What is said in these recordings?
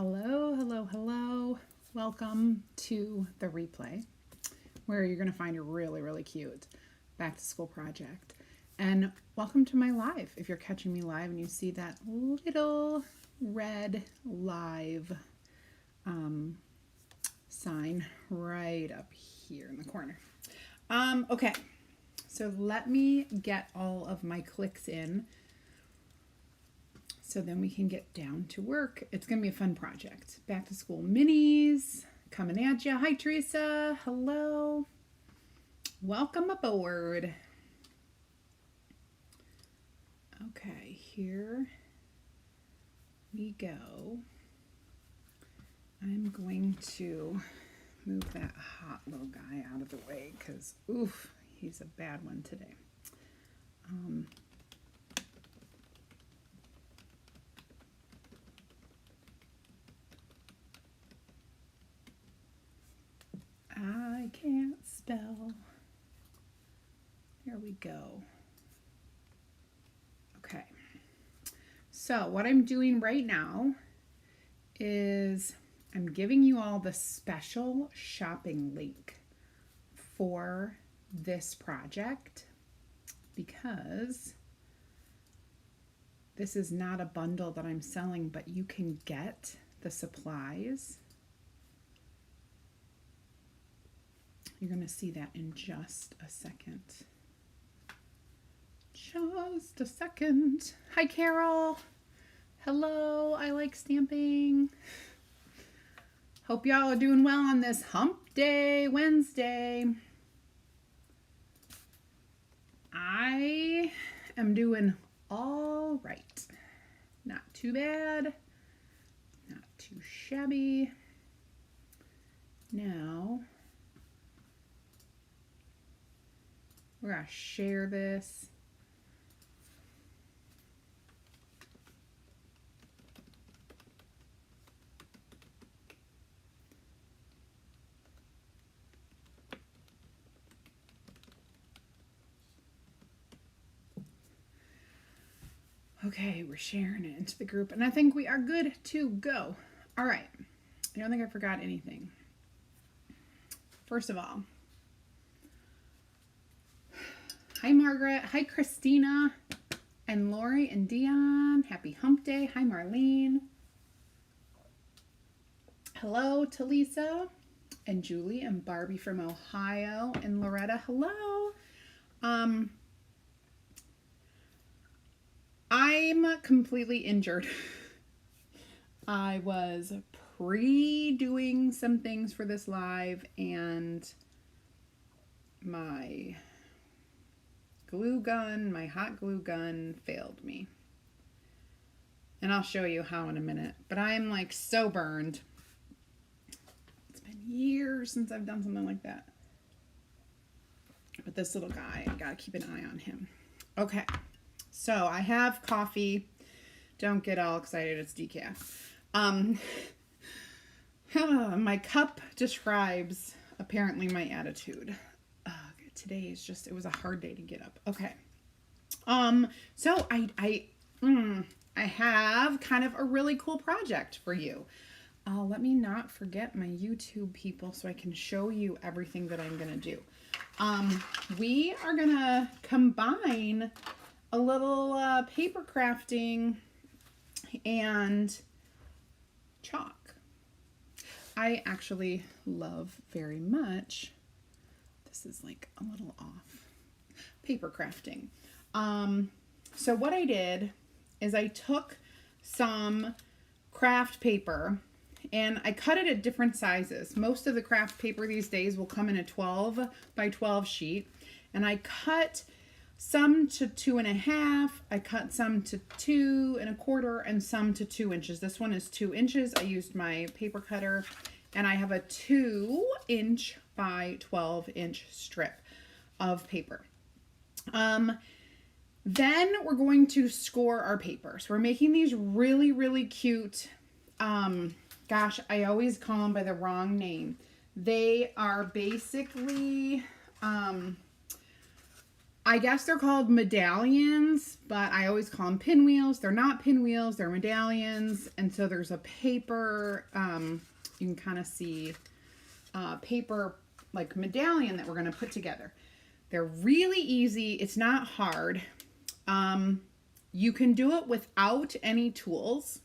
Hello, hello, hello. Welcome to the replay where you're going to find a really, really cute back to school project. And welcome to my live. If you're catching me live and you see that little red live sign right up here in the corner. Okay, so let me get all of my clicks in so then we can get down to work. It's going to be a fun project. Back to school minis coming at you. Hi, Teresa. Hello. Welcome aboard. Okay, here we go. I'm going to move that hot little guy out of the way because, oof, he's a bad one today. I can't spell. There we go. Okay. So what I'm doing right now is I'm giving you all the special shopping link for this project because this is not a bundle that I'm selling, but you can get the supplies. You're going to see that in just a second. Just a second. Hi, Carol. Hello. I like stamping. Hope y'all are doing well on this hump day, Wednesday. I am doing all right. Not too bad. Not too shabby. Now, we're going to share this. Okay, we're sharing it into the group, and I think we are good to go. All right. I don't think I forgot anything. First of all, hi, Margaret. Hi, Christina and Lori and Dion. Happy hump day. Hi, Marlene. Hello to Lisa and Julie and Barbie from Ohio and Loretta. Hello. I'm completely injured. I was pre-doing some things for this live and my glue gun, my hot glue gun failed me. And I'll show you how in a minute. But I am like so burned. It's been years since I've done something like that. But this little guy, I gotta keep an eye on him. Okay, so I have coffee. Don't get all excited, it's decaf. My cup describes apparently my attitude. Today is just, it was a hard day to get up. Okay. So I have kind of a really cool project for you. Let me not forget my YouTube people so I can show you everything that I'm going to do. We are going to combine a little paper crafting and chalk. I actually love very much, this is like a little off, paper crafting. So what I did is I took some craft paper and I cut it at different sizes. Most of the craft paper these days will come in a 12 by 12 sheet. And I cut some to 2.5, I cut some to 2 1/4, and some to 2 inches. This one is 2 inches. I used my paper cutter, and I have a 2 inch by 12 inch strip of paper. Then we're going to score our paper. So we're making these really, really cute, gosh, I always call them by the wrong name. They are basically, I guess they're called medallions, but I always call them pinwheels. They're not pinwheels, they're medallions. And so there's a paper, you can kind of see paper like medallion that we're going to put together. They're really easy. It's not hard. You can do it without any tools,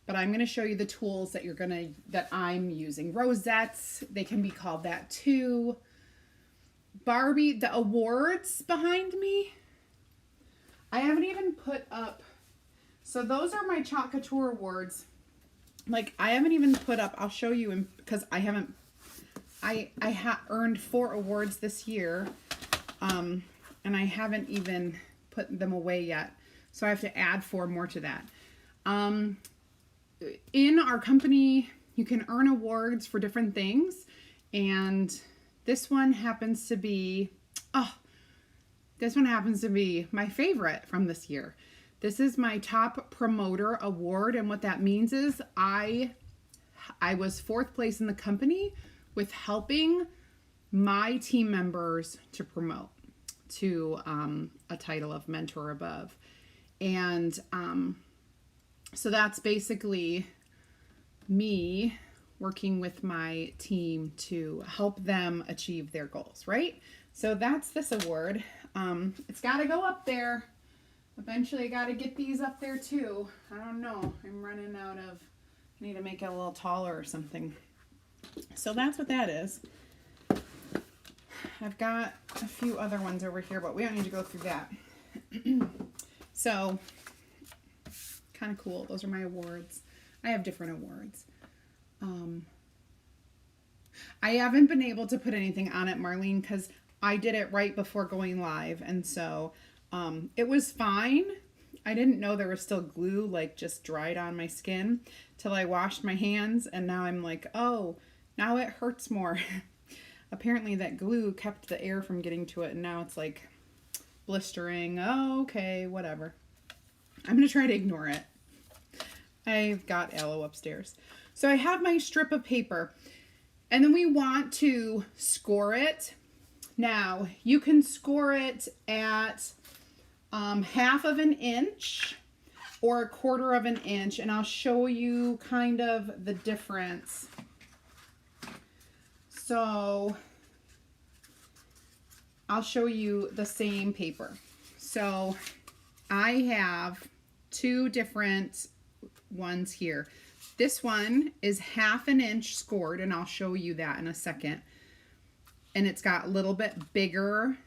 but I'm going to show you the tools that I'm using. Rosettes, they can be called that too. Barbie, the awards behind me, I haven't even put up. So those are my Chalk Couture awards. Like, I haven't even put up, I'll show you, because I haven't, I earned 4 awards this year, and I haven't even put them away yet. So I have to add 4 more to that. In our company, you can earn awards for different things, and this one happens to be, my favorite from this year. This is my top promoter award, and what that means is I was 4th place in the company with helping my team members to promote to a title of mentor above. And so that's basically me working with my team to help them achieve their goals, right? So that's this award. It's got to go up there. Eventually I got to get these up there too. I don't know. I'm running out of, I need to make it a little taller or something. So that's what that is. I've got a few other ones over here, but we don't need to go through that. So, kind of cool. Those are my awards. I have different awards. I haven't been able to put anything on it, Marlene, because I did it right before going live. And so it was fine. I didn't know there was still glue, like, just dried on my skin till I washed my hands. And now I'm like, oh, now it hurts more. Apparently that glue kept the air from getting to it, and now it's like blistering. Oh, okay, whatever. I'm going to try to ignore it. I've got aloe upstairs. So I have my strip of paper, and then we want to score it. Now, you can score it at 1/2 of an inch or 1/4 of an inch, and I'll show you kind of the difference. So I'll show you the same paper. So I have 2 different ones here. This one is 1/2 an inch scored, and I'll show you that in a second. And it's got a little bit bigger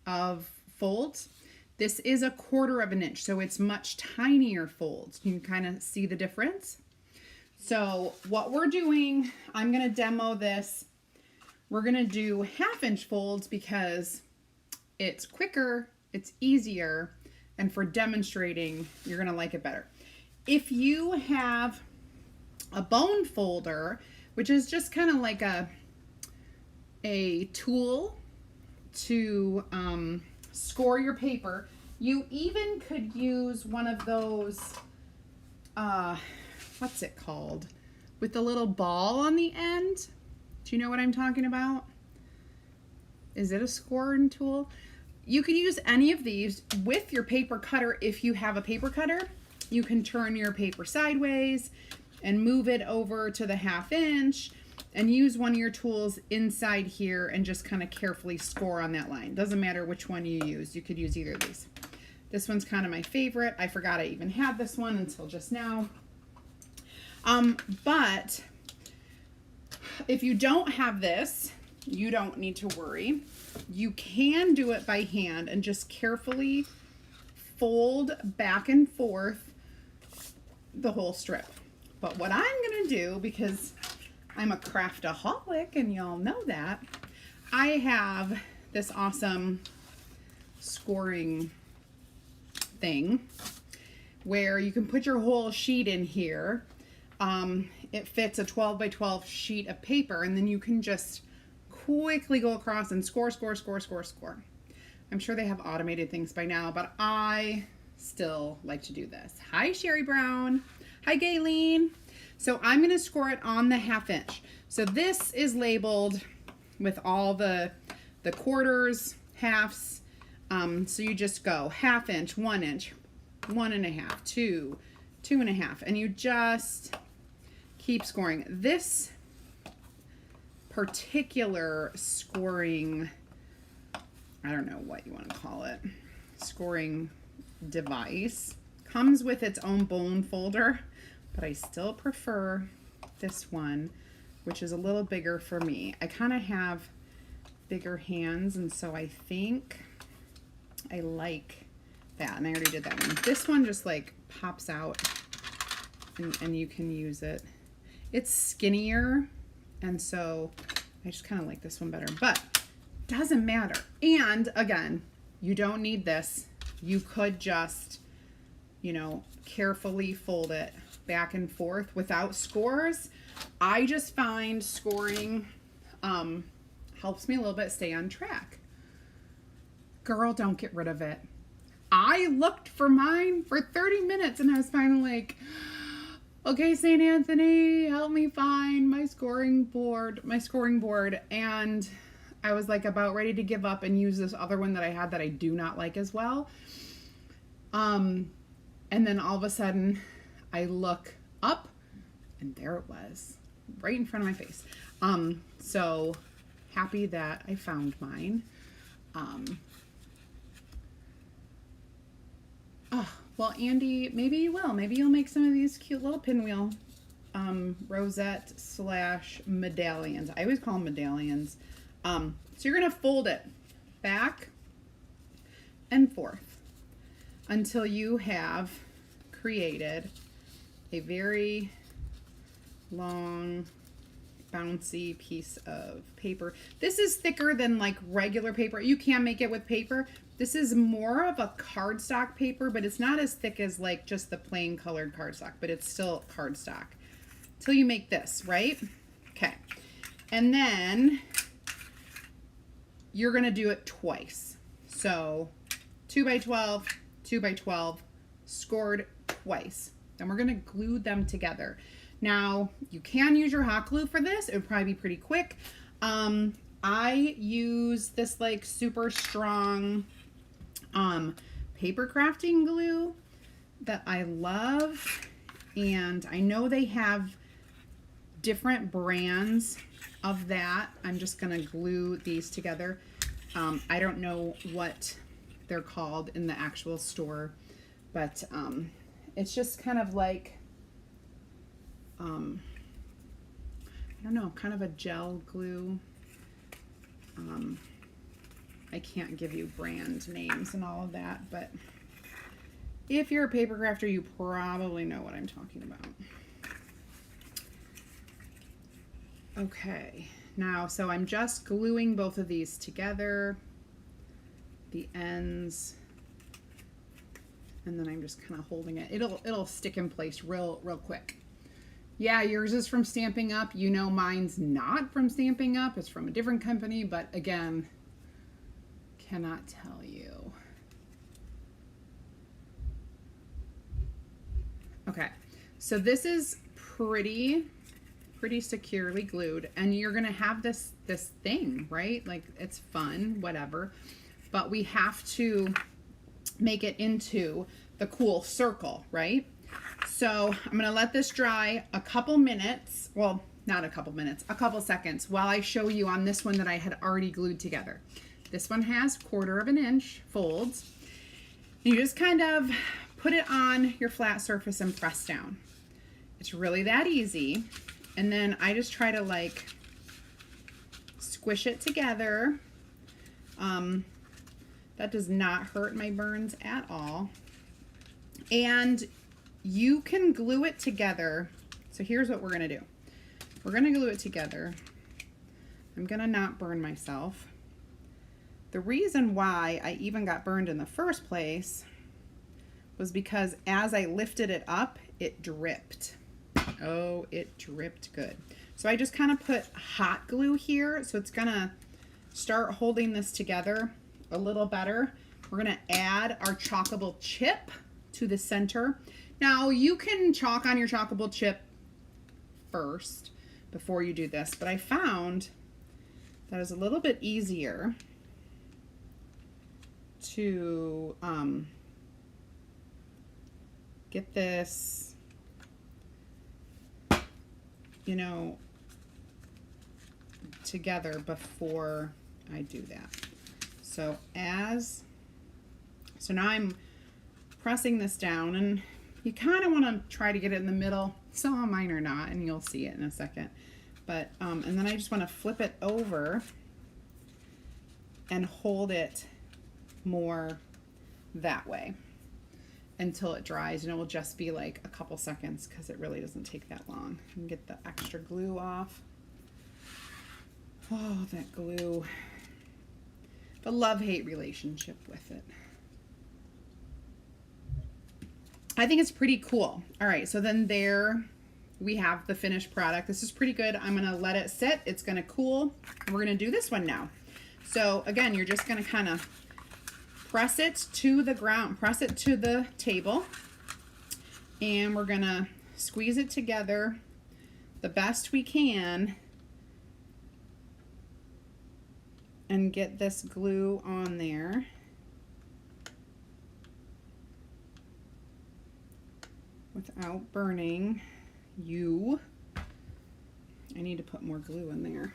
of folds. This is 1/4 of an inch, so it's much tinier folds. You can kind of see the difference. So what we're doing, I'm going to demo this. We're going to do 1/2 inch folds because it's quicker, it's easier, and for demonstrating, you're going to like it better. If you have a bone folder, which is just kind of like a tool to score your paper, you even could use one of those, what's it called? With the little ball on the end. Do you know what I'm talking about? Is it a scoring tool? You could use any of these with your paper cutter. If you have a paper cutter, you can turn your paper sideways and move it over to the 1/2 inch and use one of your tools inside here and just kind of carefully score on that line. Doesn't matter which one you use. You could use either of these. This one's kind of my favorite. I forgot I even had this one until just now. But if you don't have this, you don't need to worry. You can do it by hand and just carefully fold back and forth the whole strip. But what I'm going to do, because I'm a craftaholic and y'all know that, I have this awesome scoring thing where you can put your whole sheet in here. It fits a 12 by 12 sheet of paper, and then you can just quickly go across and score. I'm sure they have automated things by now, but I still like to do this. Hi, Sherry Brown. Hi, Gayleen. So I'm going to score it on the 1/2 inch. So this is labeled with all the quarters, halves, So you just go 1/2 inch, 1 inch, 1.5, 2, 2.5, and you just keep scoring. This particular scoring, I don't know what you want to call it, scoring device comes with its own bone folder, but I still prefer this one, which is a little bigger for me. I kind of have bigger hands, and so I think I like that, and I already did that one. This one just like pops out, and you can use it. It's skinnier, and so I just kind of like this one better, but doesn't matter. And again, you don't need this. You could just, you know, carefully fold it back and forth without scores. I just find scoring helps me a little bit stay on track. Girl, don't get rid of it. I looked for mine for 30 minutes and I was finally like, okay, St. Anthony, help me find my scoring board. And I was like about ready to give up and use this other one that I had that I do not like as well. And then all of a sudden I look up and there it was right in front of my face. So happy that I found mine. Oh, well, Andy, maybe you will. Maybe you'll make some of these cute little pinwheel rosette / medallions. I always call them medallions. So you're going to fold it back and forth until you have created a very long, bouncy piece of paper. This is thicker than like regular paper. You can make it with paper. This is more of a cardstock paper, but it's not as thick as like just the plain colored cardstock, but it's still cardstock. Till you make this, right? Okay. And then you're gonna do it twice. So 2 by 12, 2 by 12, scored twice. Then we're gonna glue them together. Now, you can use your hot glue for this. It would probably be pretty quick. I use this like super strong paper crafting glue that I love. And I know they have different brands of that. I'm just gonna glue these together. I don't know what they're called in the actual store, but it's just kind of like, I don't know, kind of a gel glue. I can't give you brand names and all of that, but if you're a paper crafter, you probably know what I'm talking about. Okay, now, so I'm just gluing both of these together, the ends, and then I'm just kind of holding it. It'll stick in place real quick. Yeah, yours is from Stamping Up. You know mine's not from Stamping Up. It's from a different company, but again, cannot tell you. Okay, so this is pretty securely glued, and you're gonna have this thing, right? Like, it's fun, whatever, but we have to make it into the cool circle, right? So I'm gonna let this dry a couple minutes. Well, not a couple minutes, a couple seconds, while I show you on this one that I had already glued together. This one has 1/4 inch folds. You just kind of put it on your flat surface and press down. It's really that easy. And then I just try to like squish it together. That does not hurt my burns at all. And you can glue it together. So here's what we're gonna do. We're gonna glue it together. I'm gonna not burn myself. The reason why I even got burned in the first place was because as I lifted it up, it dripped. Oh, it dripped good. So I just kind of put hot glue here. So it's gonna start holding this together a little better. We're gonna add our chalkable chip to the center. Now you can chalk on your chalkable chip first before you do this, but I found that is a little bit easier to get this, you know, together before I do that. So now I'm pressing this down, and you kind of want to try to get it in the middle. Some of mine are not, and you'll see it in a second. But, and then I just want to flip it over and hold it more that way until it dries, and it will just be like a couple seconds because it really doesn't take that long. And get the extra glue off. Oh, that glue. The love-hate relationship with it. I think it's pretty cool. All right, so then there we have the finished product. This is pretty good. I'm gonna let it sit. It's gonna cool. We're gonna do this one now. So again, you're just gonna kind of press it to the ground, press it to the table, and we're gonna squeeze it together the best we can and get this glue on there. Without burning you. I need to put more glue in there.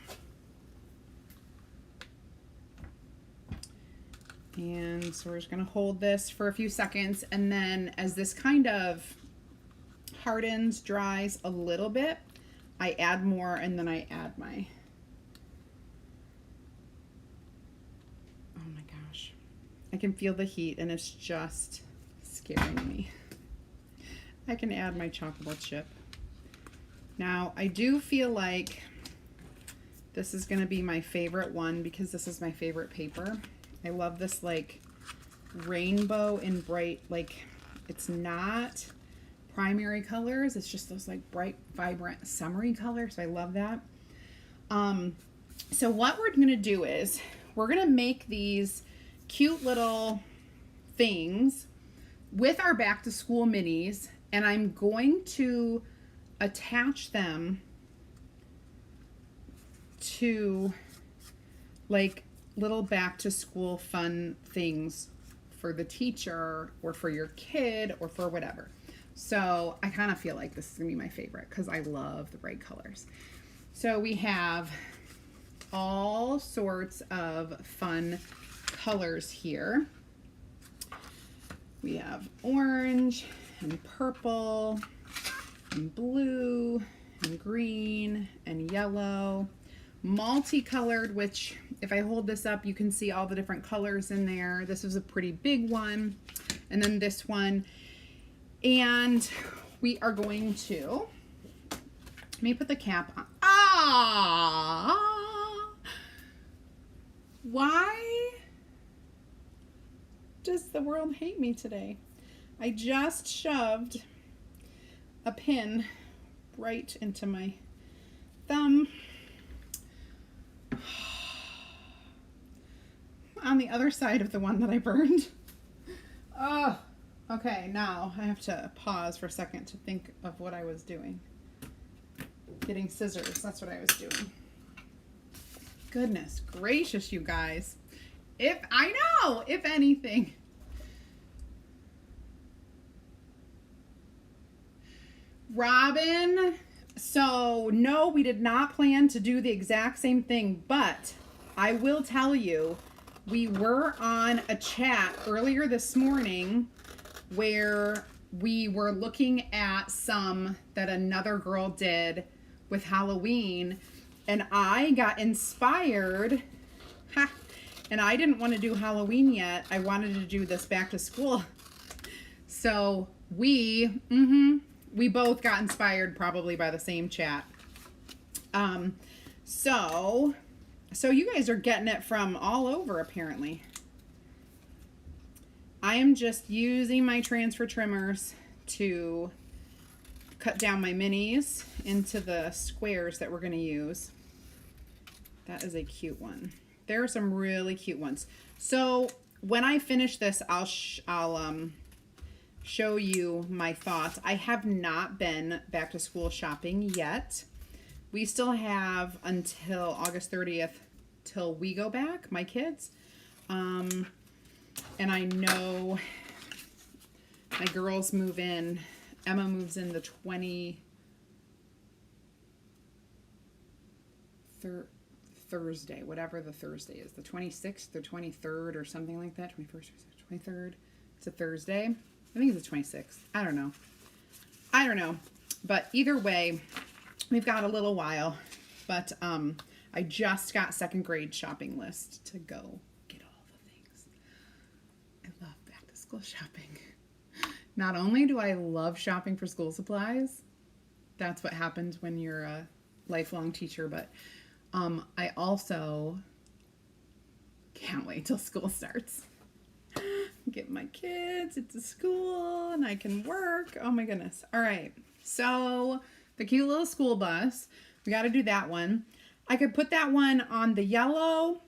And so we're just gonna hold this for a few seconds, and then as this kind of hardens, dries a little bit, I add more, and then I add my, oh my gosh. I can feel the heat, and it's just scaring me. I can add my chocolate chip. Now, I do feel like this is gonna be my favorite one because this is my favorite paper. I love this like rainbow and bright, like it's not primary colors, it's just those like bright, vibrant, summery colors. So I love that. So what we're gonna do is we're gonna make these cute little things with our back to school minis, and I'm going to attach them to like little back to school fun things for the teacher or for your kid or for whatever. So I kind of feel like this is gonna be my favorite because I love the bright colors. So we have all sorts of fun colors here. We have orange and purple and blue and green and yellow, multicolored, which if I hold this up, you can see all the different colors in there. This is a pretty big one. And then this one. And we are going to, let me put the cap on. Ah! Why does the world hate me today? I just shoved a pin right into my thumb on the other side of the one that I burned. Oh, okay, now I have to pause for a second to think of what I was doing. Getting scissors, that's what I was doing. Goodness gracious, you guys. If anything. Robin, so no, we did not plan to do the exact same thing, but I will tell you, we were on a chat earlier this morning where we were looking at some that another girl did with Halloween, and I got inspired. Ha, and I didn't want to do Halloween yet. I wanted to do this back to school. So we both got inspired probably by the same chat. So you guys are getting it from all over apparently. I am just using my transfer trimmers to cut down my minis into the squares that we're going to use. That is a cute one. There are some really cute ones. So when I finish this, I'll show you my thoughts. I have not been back to school shopping yet. We still have until August 30th till we go back, my kids. And I know my girls move in. Emma moves in the 23rd Thursday, whatever the Thursday is, the 26th or 23rd or something like that. 21st or 23rd. It's a Thursday. I think it's the 26th. I don't know. But either way, we've got a little while. But I just got second grade shopping list to go get all the things. I love back to school shopping. Not only do I love shopping for school supplies, that's what happens when you're a lifelong teacher, but I also can't wait till school starts. Get my kids into school and I can work. Oh my goodness. All right. So the cute little school bus, we got to do that one. I could put that one on the yellow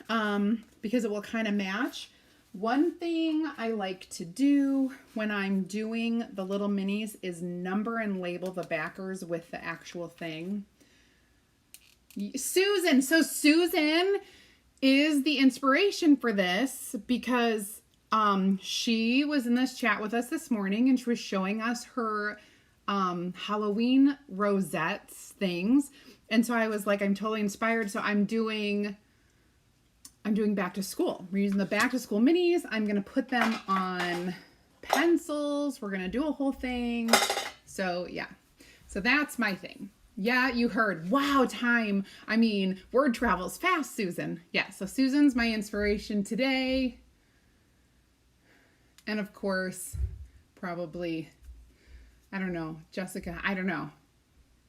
because it will kind of match. One thing I like to do when I'm doing the little minis is number and label the backers with the actual thing. Susan. So Susan is the inspiration for this because she was in this chat with us this morning and she was showing us her Halloween rosettes things. And so I was like, I'm totally inspired. So I'm doing back to school. We're using the back to school minis. I'm going to put them on pencils. We're going to do a whole thing. So yeah. So that's my thing. Yeah, you heard. Wow, time. I mean, word travels fast, Susan. Yeah, so Susan's my inspiration today. And of course, probably, I don't know, Jessica, I don't know.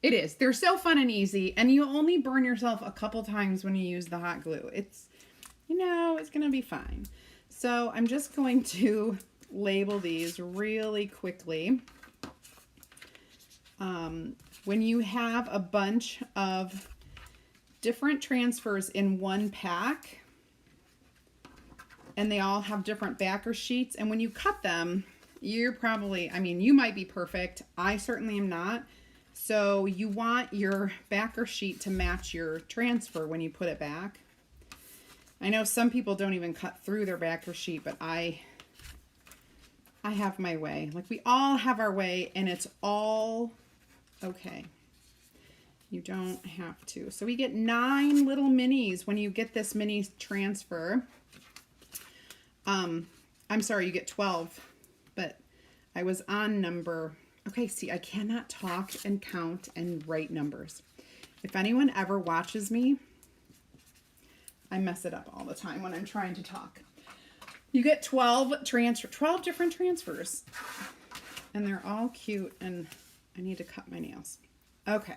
It is. They're so fun and easy, and you only burn yourself a couple times when you use the hot glue. It's, it's going to be fine. So I'm just going to label these really quickly. When you have a bunch of different transfers in one pack, and they all have different backer sheets, and when you cut them, you're probably, you might be perfect. I certainly am not. So you want your backer sheet to match your transfer when you put it back. I know some people don't even cut through their backer sheet, but I have my way. Like, we all have our way, and it's all okay. You don't have to. So we get 9 little minis when you get this mini transfer. I'm sorry, you get 12, but I was on number. Okay, see, I cannot talk and count and write numbers. If anyone ever watches me, I mess it up all the time when I'm trying to talk. You get 12 different transfers. And they're all cute, and I need to cut my nails. Okay,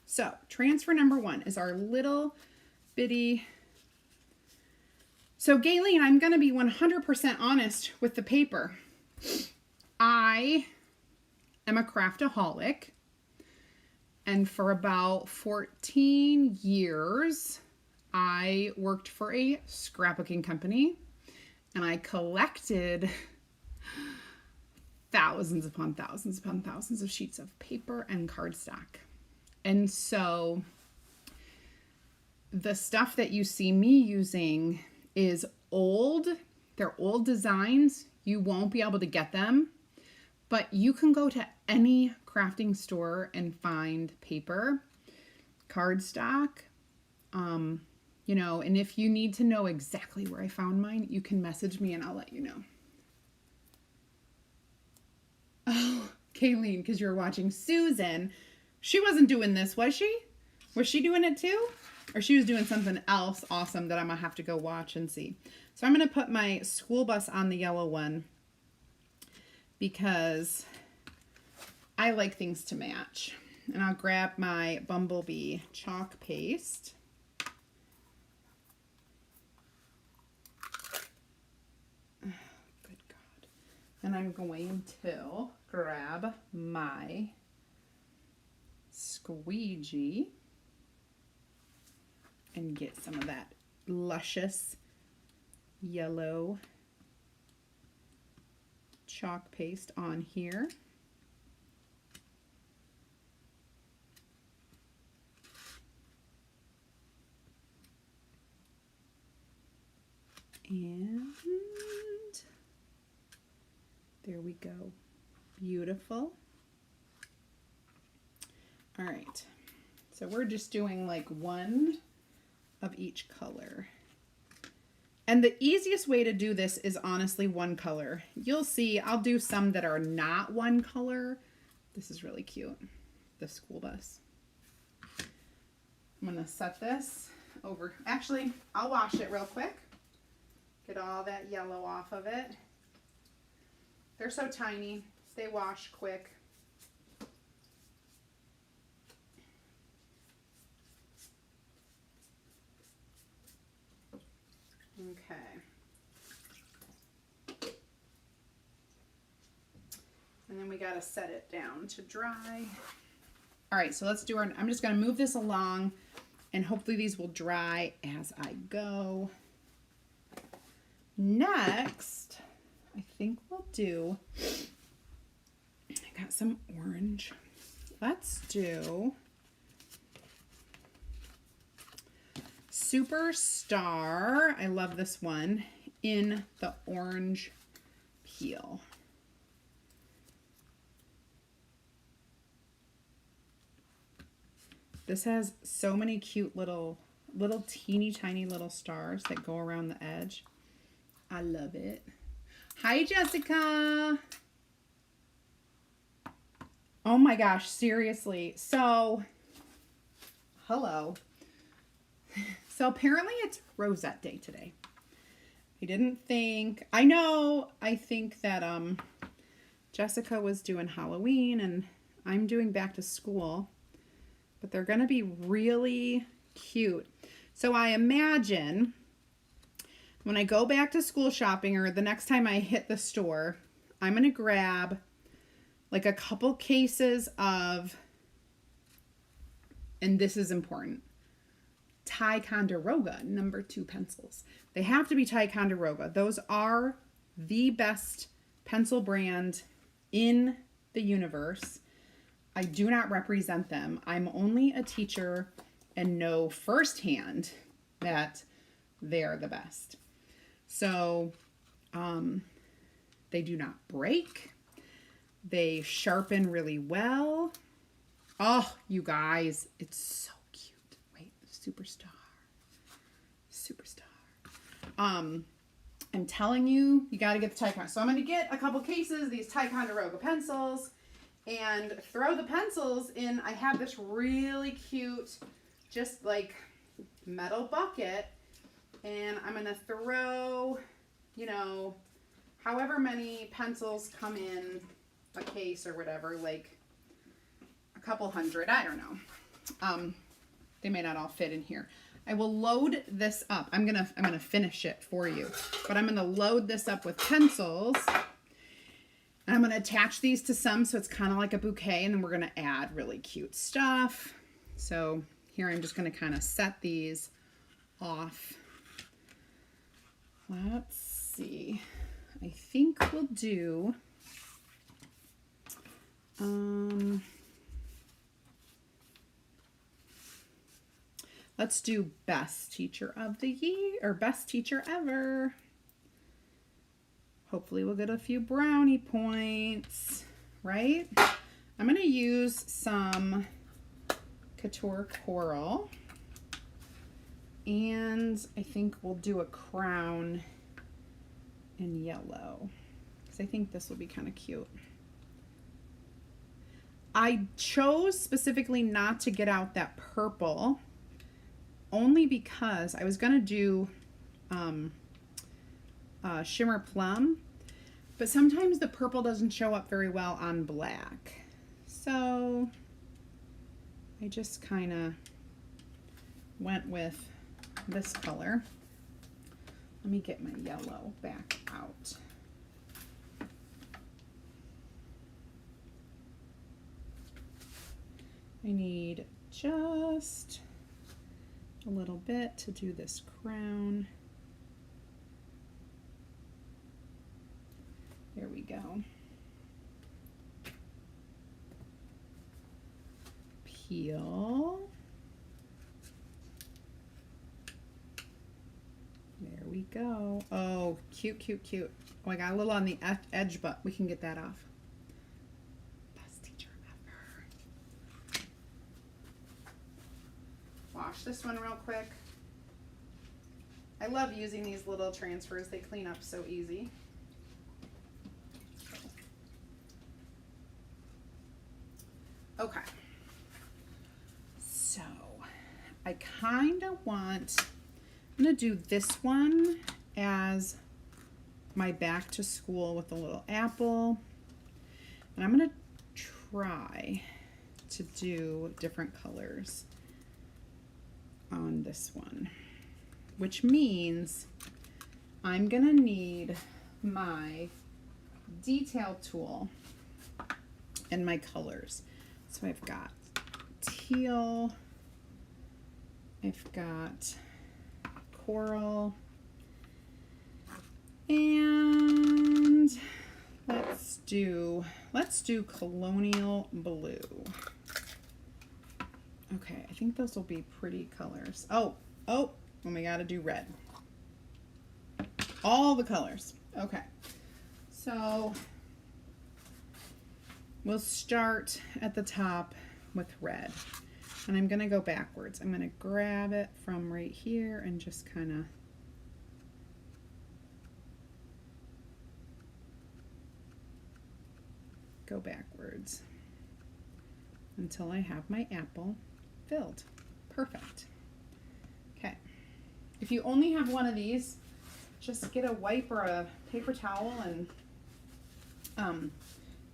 so transfer number 1 is our little bitty. So Gayleen, I'm going to be 100% honest with the paper. I am a craftaholic, and for about 14 years, I worked for a scrapbooking company, and I collected thousands upon thousands upon thousands of sheets of paper and cardstock. And so the stuff that you see me using is old. They're old designs. You won't be able to get them, but you can go to any crafting store and find paper, cardstock, and if you need to know exactly where I found mine, you can message me and I'll let you know. Oh, Kayleen, because you're watching Susan. She wasn't doing this, was she? Was she doing it too? Or she was doing something else awesome that I'm going to have to go watch and see. So I'm going to put my school bus on the yellow one because I like things to match. And I'll grab my Bumblebee chalk paste. Good God. And I'm going to grab my squeegee and get some of that luscious yellow chalk paste on here. And there we go. Beautiful. All right. So we're just doing like one of each color. And the easiest way to do this is honestly one color. You'll see I'll do some that are not one color. This is really cute. The school bus. I'm gonna set this over. Actually, I'll wash it real quick. Get all that yellow off of it. They're so tiny. They wash quick. Okay. And then we got to set it down to dry. All right, so let's do our, I'm just going to move this along and hopefully these will dry as I go. Next, I think we'll do, I got some orange. Let's do Superstar. I love this one in the orange peel. This has so many cute little teeny tiny little stars that go around the edge. I love it. Hi, Jessica. Oh my gosh, seriously. So, hello. So apparently it's Rosette Day today. I didn't think, I think that Jessica was doing Halloween and I'm doing back to school, but they're going to be really cute. So I imagine when I go back to school shopping or the next time I hit the store, I'm going to grab like a couple cases of, and this is important, Ticonderoga #2 pencils. They have to be Ticonderoga. Those are the best pencil brand in the universe. I do not represent them. I'm only a teacher and know firsthand that they're the best. So they do not break. They sharpen really well. Oh, you guys, it's so cute. Wait, Superstar. I'm telling you, you got to get the Ticonderoga. So I'm going to get a couple cases of these Ticonderoga pencils and throw the pencils in. I have this really cute, just like metal bucket, and I'm going to throw, you know, however many pencils come in a case or whatever, like a couple hundred, I don't know. They may not all fit in here. I will load this up. I'm gonna finish it for you, but I'm gonna load this up with pencils. And I'm gonna attach these to some so it's kind of like a bouquet, and then we're gonna add really cute stuff. So here I'm just gonna kind of set these off. Let's see. I think we'll do let's do best teacher of the year or best teacher ever. Hopefully we'll get a few brownie points, right? I'm going to use some Couture Coral, and I think we'll do a crown in yellow because I think this will be kind of cute. I chose specifically not to get out that purple only because I was going to do Shimmer Plum, but sometimes the purple doesn't show up very well on black. So I just kind of went with this color. Let me get my yellow back out. I need just a little bit to do this crown. There we go. Peel. There we go. Oh, cute, cute, cute. Oh, I got a little on the edge, but we can get that off. Best teacher ever. Wash this one real quick. I love using these little transfers. They clean up so easy. Okay. So I kind of want, I'm going to do this one as my back to school with a little apple. And I'm going to try to do different colors on this one, which means I'm going to need my detail tool and my colors. So I've got teal, I've got coral, and let's do colonial blue. Okay, I think those will be pretty colors. Oh, and we got to do red. All the colors. Okay, so we'll start at the top with red. And I'm going to go backwards. I'm going to grab it from right here and just kind of go backwards until I have my apple filled. Perfect. Okay. If you only have one of these, just get a wipe or a paper towel and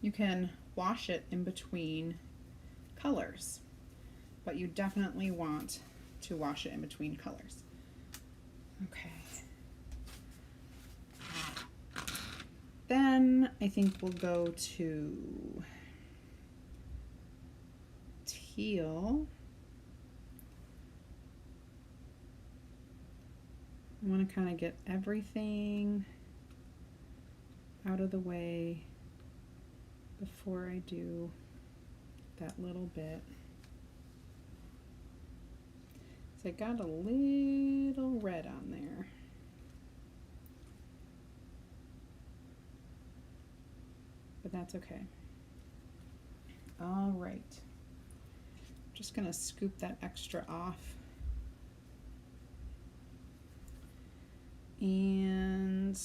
you can wash it in between colors, but you definitely want to wash it in between colors. Okay. Then I think we'll go to teal. I want to kind of get everything out of the way before I do that little bit. So I got a little red on there. But that's okay. All right. Just gonna scoop that extra off. And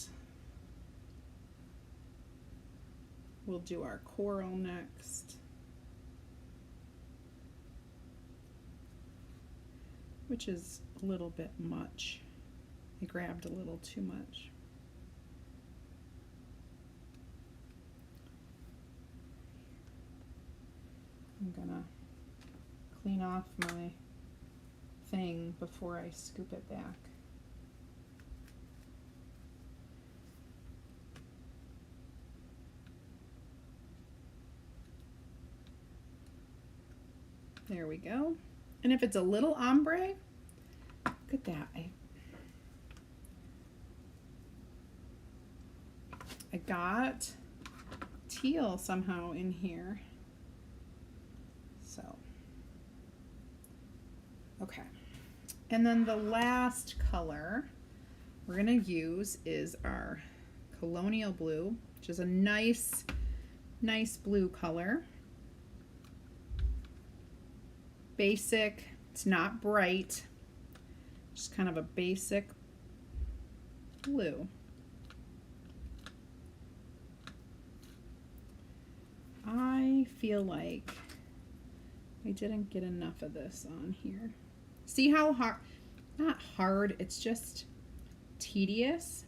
we'll do our coral next, which is a little bit much. I grabbed a little too much. I'm gonna clean off my thing before I scoop it back. There we go. And if it's a little ombre, look at that. I got teal somehow in here. So, okay. And then the last color we're going to use is our colonial blue, which is a nice blue color. Basic, it's not bright, just kind of a basic blue. I feel like I didn't get enough of this on here. See how hard, not hard, it's just tedious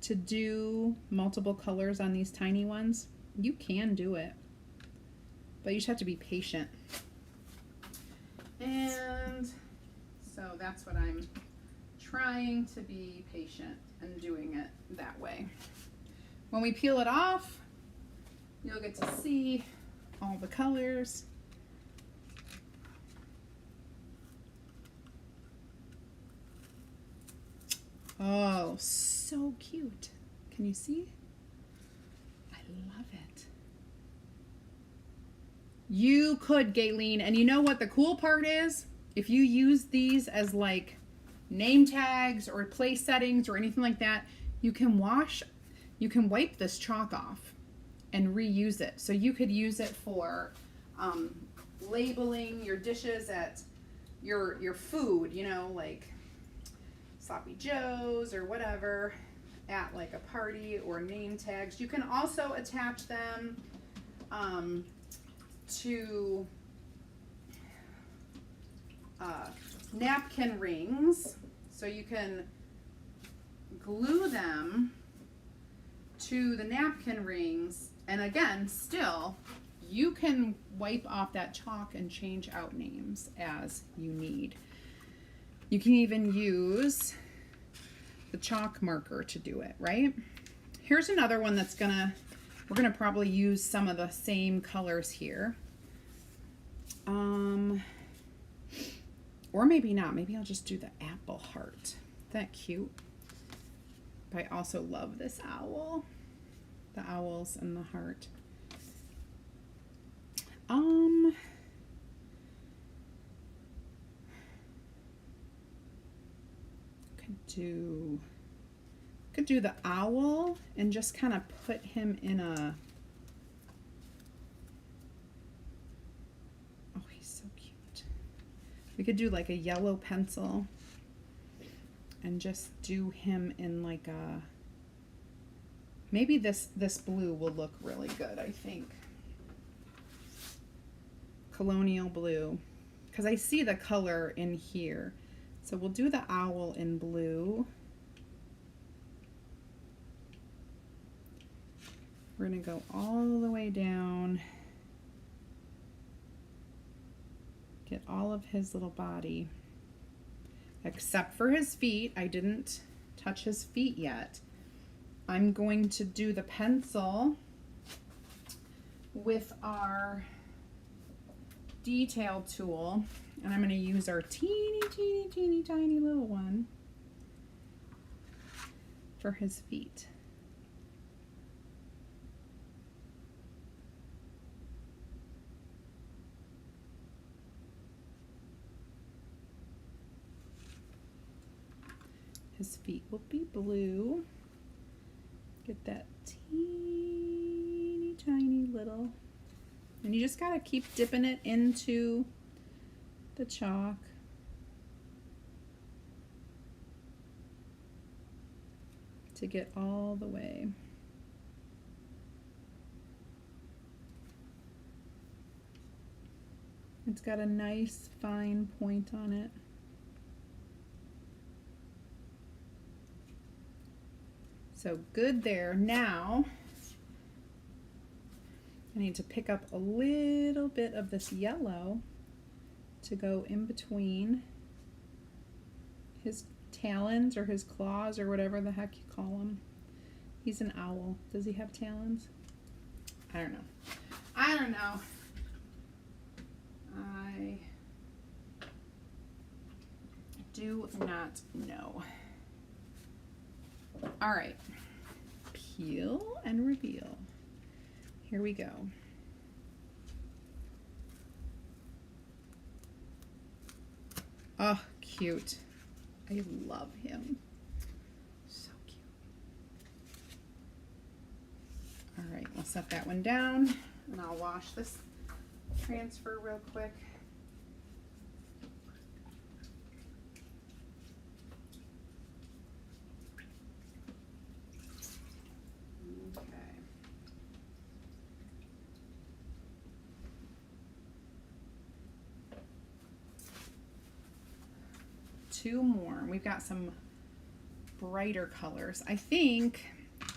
to do multiple colors on these tiny ones. You can do it, but you just have to be patient. And so that's what I'm trying to be patient and doing it that way. When we peel it off, you'll get to see all the colors. Oh, so cute. Can you see? I love it. You could, Gayleen, and you know what the cool part is? If you use these as like name tags or place settings or anything like that, you can wipe this chalk off and reuse it. So you could use it for labeling your dishes at your food, you know, like Sloppy Joe's or whatever, at like a party, or name tags. You can also attach them to napkin rings, so you can glue them to the napkin rings, and again, still you can wipe off that chalk and change out names as you need. You can even use the chalk marker to do it, right? Here's another one that's we're gonna probably use some of the same colors here. Or maybe not. Maybe I'll just do the apple heart. Isn't that cute? But I also love this owl. The owls and the heart. Could do the owl and just kind of put him in a, oh, he's so cute. We could do like a yellow pencil and just do him in like a, maybe this blue will look really good, I think. Colonial blue, because I see the color in here. So we'll do the owl in blue. We're gonna go all the way down, get all of his little body, except for his feet. I didn't touch his feet yet. I'm going to do the pencil with our detail tool, and I'm going to use our teeny tiny little one for his feet. His feet will be blue. Get that teeny tiny little, and you just gotta keep dipping it into the chalk. To get all the way. It's got a nice fine point on it. So good there. Now I need to pick up a little bit of this yellow to go in between his talons or his claws or whatever the heck you call them. He's an owl. Does he have talons? I don't know. I don't know. I do not know. All right. Peel and reveal. Here we go. Oh, cute. I love him. So cute. All right, we'll set that one down, and I'll wash this transfer real quick. Okay. Two more. We've got some brighter colors. I think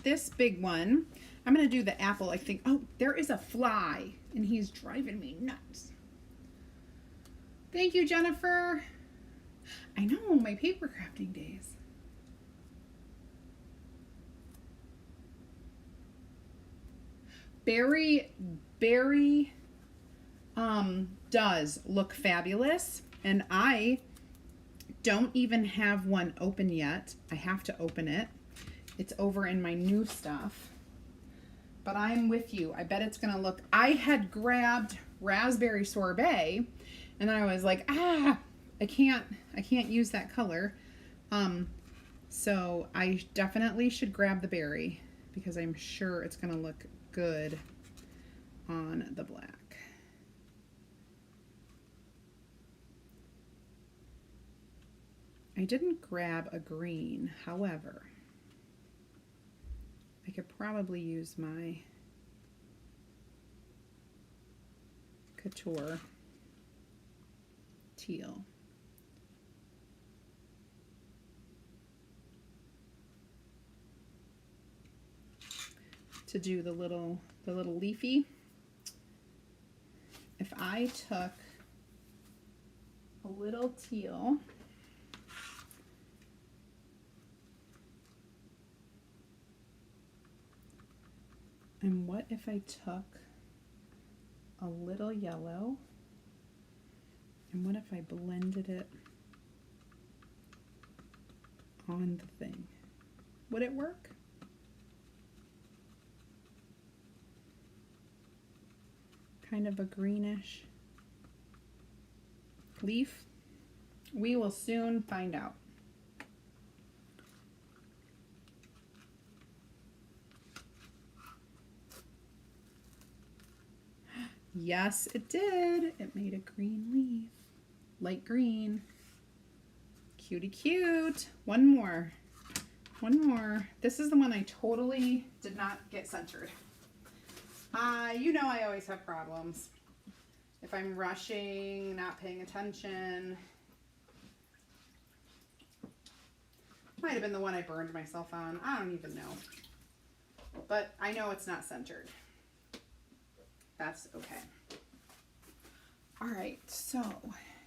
this big one, I'm going to do the apple, I think. Oh, there is a fly, and he's driving me nuts. Thank you, Jennifer. I know, my paper crafting days. Berry does look fabulous, and I don't even have one open yet. I have to open it. It's over in my new stuff. But I'm with you. I bet it's gonna look. I had grabbed raspberry sorbet, and I was like, I can't use that color. So I definitely should grab the berry because I'm sure it's going to look good on the black. I didn't grab a green, however, I could probably use my Couture teal. To do the little leafy. If I took a little teal and what if I took a little yellow, and what if I blended it on the thing? Would it work? Kind of a greenish leaf. We will soon find out. Yes, it did. It made a green leaf. Light green. Cutie cute. One more. One more. This is the one I totally did not get centered. You know I always have problems. If I'm rushing, not paying attention. Might have been the one I burned myself on. I don't even know. But I know it's not centered. That's okay. All right, so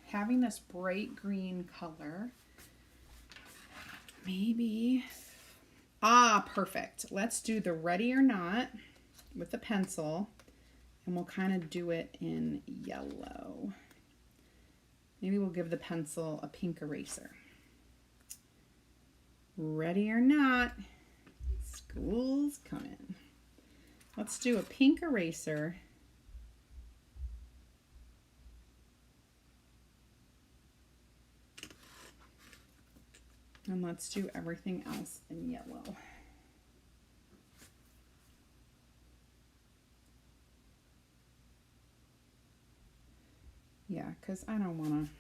having this bright green color, maybe, perfect. Let's do the ready or not with the pencil, and we'll kind of do it in yellow. Maybe we'll give the pencil a pink eraser. Ready or not, school's coming. Let's do a pink eraser. And let's do everything else in yellow. Yeah, because I don't want to...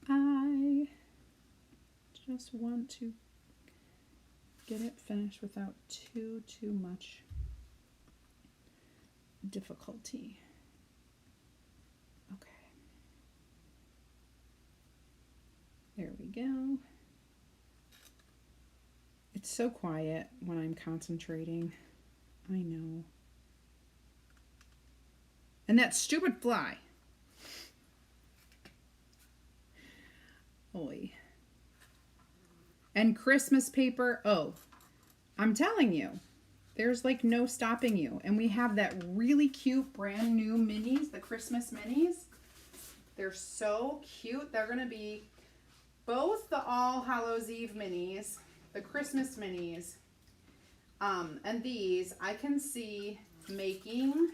I just want to get it finished without too much difficulty. Okay. There we go. It's so quiet when I'm concentrating. I know. And that stupid fly. Oy. And Christmas paper. Oh, I'm telling you. There's like no stopping you. And we have that really cute brand new minis, the Christmas minis. They're so cute. They're going to be both the All Hallows Eve minis, the Christmas minis, and these. I can see making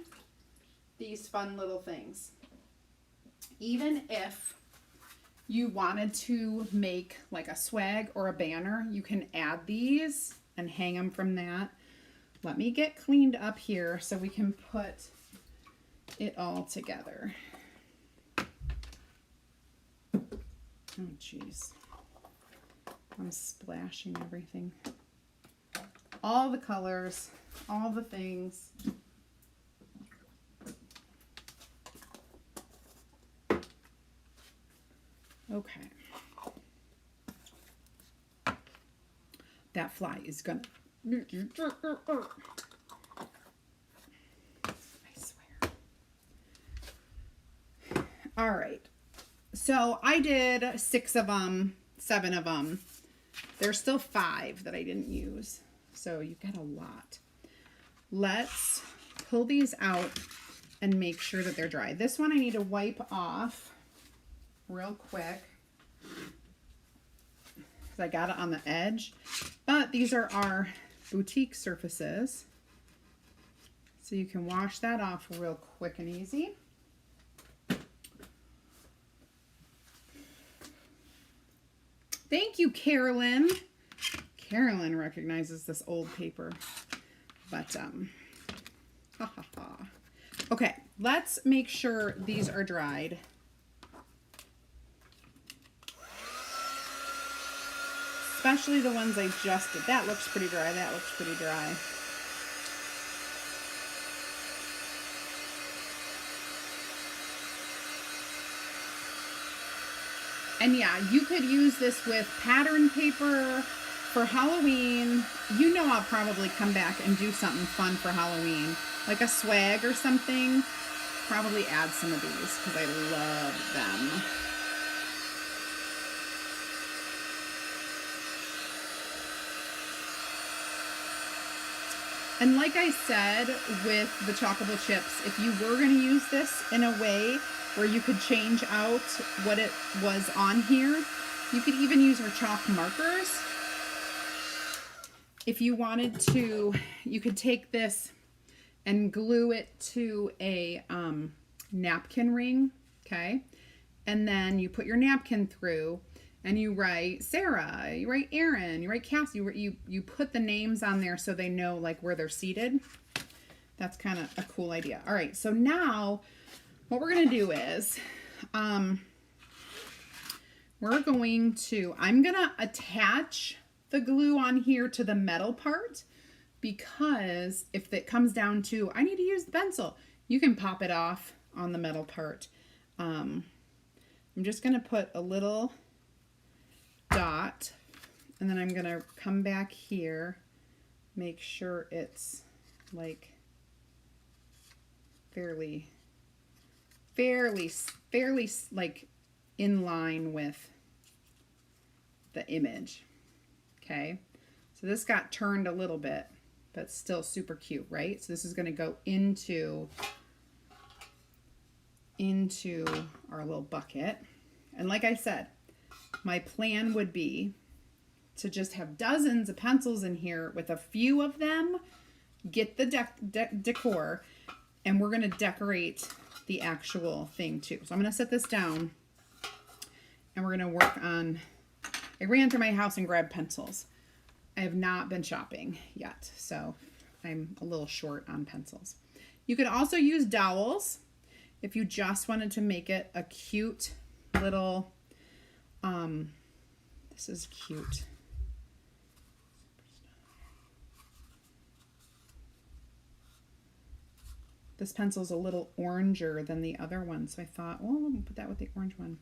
these fun little things. Even if you wanted to make like a swag or a banner, you can add these and hang them from that. Let me get cleaned up here so we can put it all together. Oh, jeez. I'm splashing everything. All the colors, all the things. Okay. That fly is gonna... I swear. All right. So I did 6 of them, 7 of them. There's still 5 that I didn't use. So you got a lot. Let's pull these out and make sure that they're dry. This one I need to wipe off real quick. Because I got it on the edge. But these are our boutique surfaces. So you can wash that off real quick and easy. Thank you, Carolyn. Carolyn recognizes this old paper, but okay, let's make sure these are dried. Especially the ones I just did. That looks pretty dry. That looks pretty dry. And yeah, you could use this with pattern paper for Halloween. You know, I'll probably come back and do something fun for Halloween, like a swag or something. Probably add some of these because I love them. And like I said with the Chalkable chips, if you were going to use this in a way where you could change out what it was on here, you could even use your chalk markers. If you wanted to, you could take this and glue it to a napkin ring, okay? And then you put your napkin through and you write Sarah, you write Aaron, you write Cassie, you put the names on there so they know like where they're seated. That's kind of a cool idea. All right, so now what we're gonna do is, I'm gonna attach the glue on here to the metal part, because if it comes down to, I need to use the pencil, you can pop it off on the metal part. I'm just gonna put a little dot, and then I'm gonna come back here, make sure it's like fairly like in line with the image. Okay, so this got turned a little bit, but still super cute, right? So this is going to go into our little bucket. And like I said, my plan would be to just have dozens of pencils in here with a few of them, get the decor, and we're going to decorate the actual thing too. So I'm going to set this down and we're going to work on, I ran through my house and grabbed pencils. I have not been shopping yet, so I'm a little short on pencils. You could also use dowels if you just wanted to make it a cute little, this is cute. This pencil's a little oranger than the other one, so I thought, well, let me put that with the orange one.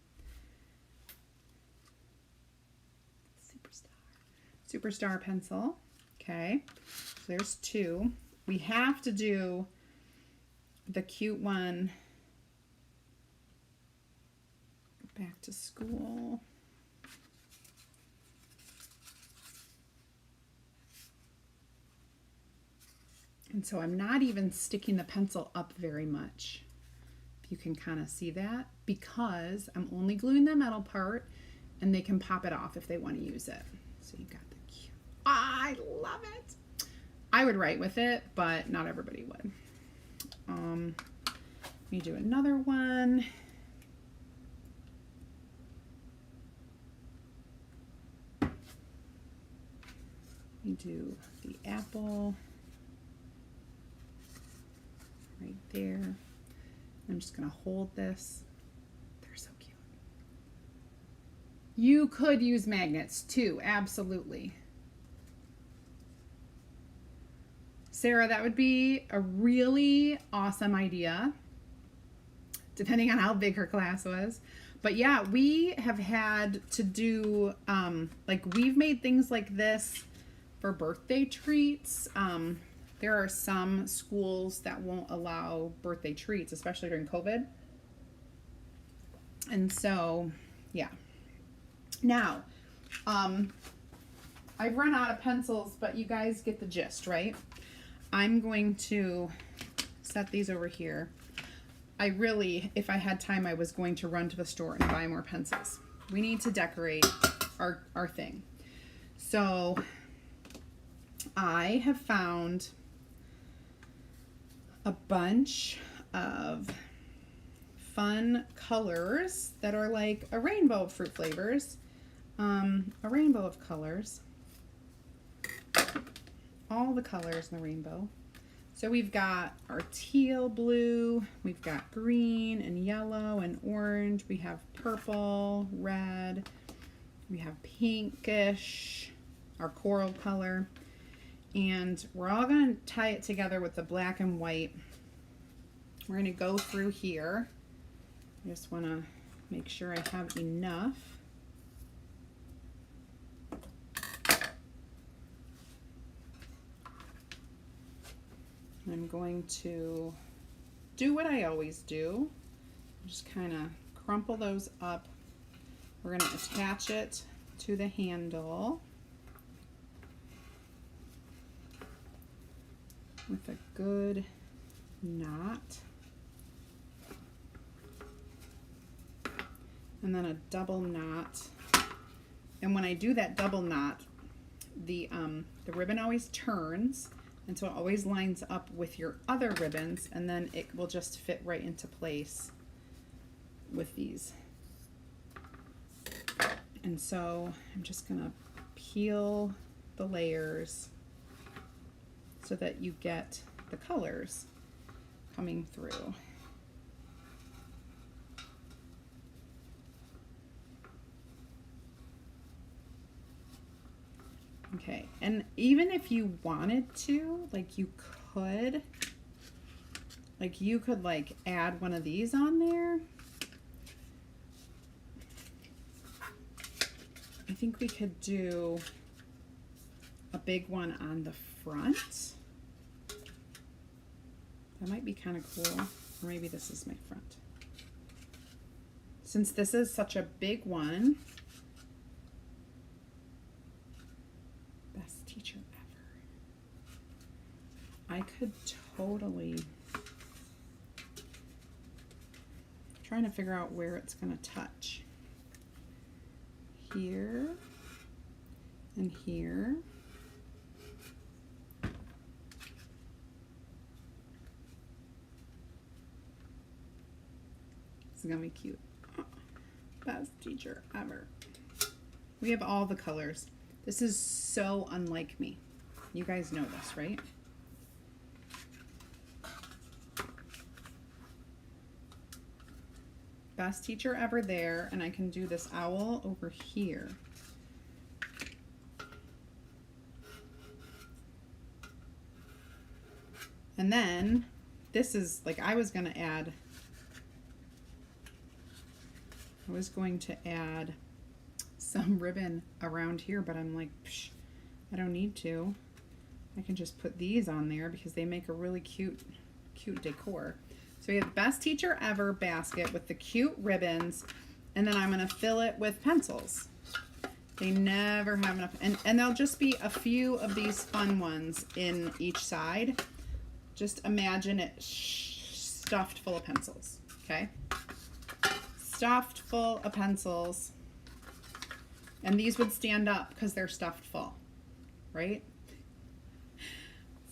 Superstar pencil. Okay, so there's two. We have to do the cute one, back to school. And so I'm not even sticking the pencil up very much, if you can kind of see that, because I'm only gluing the metal part and they can pop it off if they want to use it. So you got the cute, I love it. I would write with it, but not everybody would. Let me do another one. Let me do the apple. Right there. I'm just going to hold this. They're so cute. You could use magnets too, absolutely. Sarah, that would be a really awesome idea, depending on how big her class was. But yeah, we have had to do, like we've made things like this for birthday treats. There are some schools that won't allow birthday treats, especially during COVID. And so, yeah. Now, I've run out of pencils, but you guys get the gist, right? I'm going to set these over here. I really, if I had time, I was going to run to the store and buy more pencils. We need to decorate our thing. So I have found a bunch of fun colors that are like a rainbow of fruit flavors. A rainbow of colors. All the colors in the rainbow. So we've got our teal blue, we've got green and yellow and orange, we have purple, red, we have pinkish, our coral color, and we're all going to tie it together with the black and white. We're going to go through here. I just want to make sure I have enough. I'm going to do what I always do. Just kind of crumple those up. We're going to attach it to the handle with a good knot. And then a double knot. And when I do that double knot, the ribbon always turns. And so it always lines up with your other ribbons, and then it will just fit right into place with these. And so I'm just gonna peel the layers so that you get the colors coming through. Okay, and even if you wanted to, like you could like add one of these on there. I think we could do a big one on the front. That might be kind of cool. Or maybe this is my front. Since this is such a big one, best teacher ever. I could totally, trying to figure out where it's going to touch. Here and here. This is going to be cute. Best teacher ever. We have all the colors. This is so unlike me. You guys know this, right? Best teacher ever there, and I can do this owl over here. And then this is like I was going to add some ribbon around here, but I'm like, psh, I don't need to. I can just put these on there because they make a really cute decor. So we have the best teacher ever basket with the cute ribbons, and then I'm going to fill it with pencils. They never have enough, and there'll just be a few of these fun ones in each side. Just imagine it stuffed full of pencils, okay? Stuffed full of pencils. And these would stand up because they're stuffed full, right?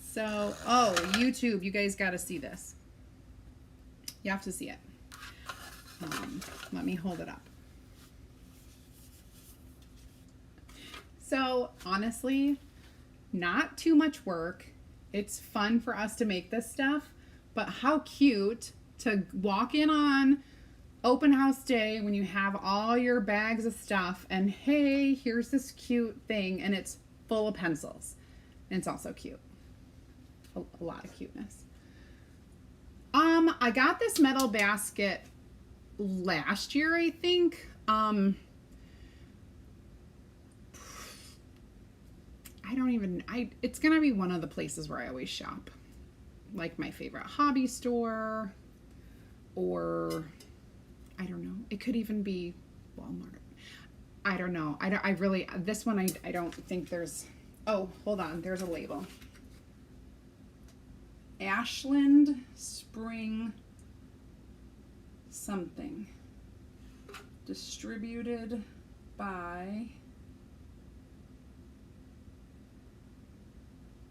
So, oh, YouTube, you guys got to see this. You have to see it. Let me hold it up. So, honestly, not too much work. It's fun for us to make this stuff, but how cute to walk in on open house day when you have all your bags of stuff and hey, here's this cute thing and it's full of pencils. And it's also cute. A lot of cuteness. I got this metal basket last year, I think. It's gonna be one of the places where I always shop. Like my favorite hobby store, or I don't know. It could even be Walmart. I don't know. This one, I don't think there's, oh, hold on. There's a label. Ashland Spring something. Distributed by,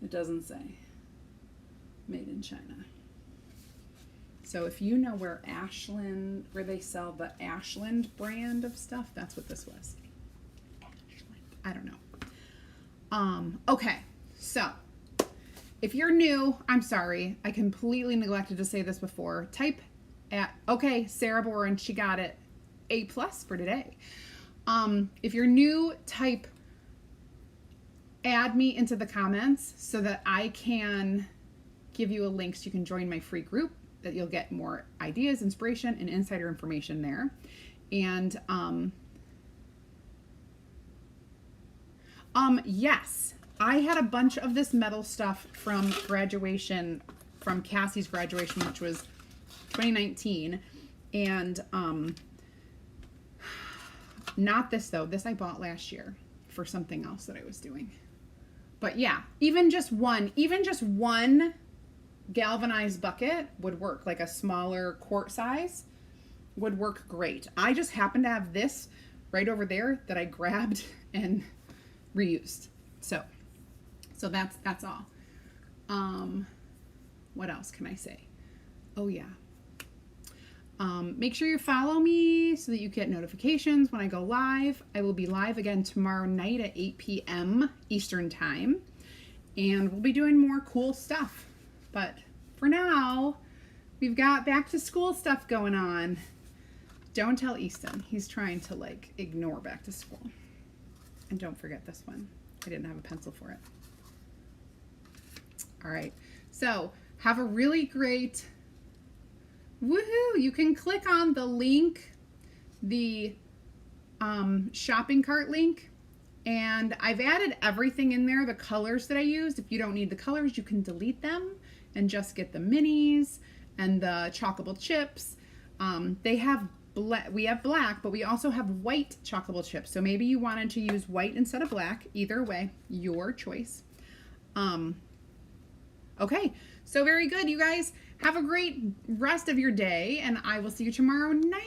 it doesn't say. Made in China. So if you know where they sell the Ashland brand of stuff, that's what this was. Ashland. I don't know. Okay, so if you're new, I'm sorry, I completely neglected to say this before. Type at, okay, Sarah Boren, she got it, A+ for today. If you're new, type add me into the comments so that I can give you a link so you can join my free group, that you'll get more ideas, inspiration, and insider information there. And yes, I had a bunch of this metal stuff from graduation, from Cassie's graduation, which was 2019. And not this though. This I bought last year for something else that I was doing. But yeah, even just one galvanized bucket would work, like a smaller quart size would work great. I just happen to have this right over there that I grabbed and reused. So that's all. What else can I say? Oh yeah. Make sure you follow me so that you get notifications when I go live. I will be live again tomorrow night at 8 p.m. Eastern time, and we'll be doing more cool stuff. But for now, we've got back to school stuff going on. Don't tell Easton. He's trying to like ignore back to school. And don't forget this one. I didn't have a pencil for it. All right. So have a really great, woohoo. You can click on the link, the shopping cart link. And I've added everything in there, the colors that I used. If you don't need the colors, you can delete them and just get the minis and the chockable chips. We have black, but we also have white chockable chips. So maybe you wanted to use white instead of black. Either way, your choice. Okay, so very good, you guys. Have a great rest of your day, and I will see you tomorrow night.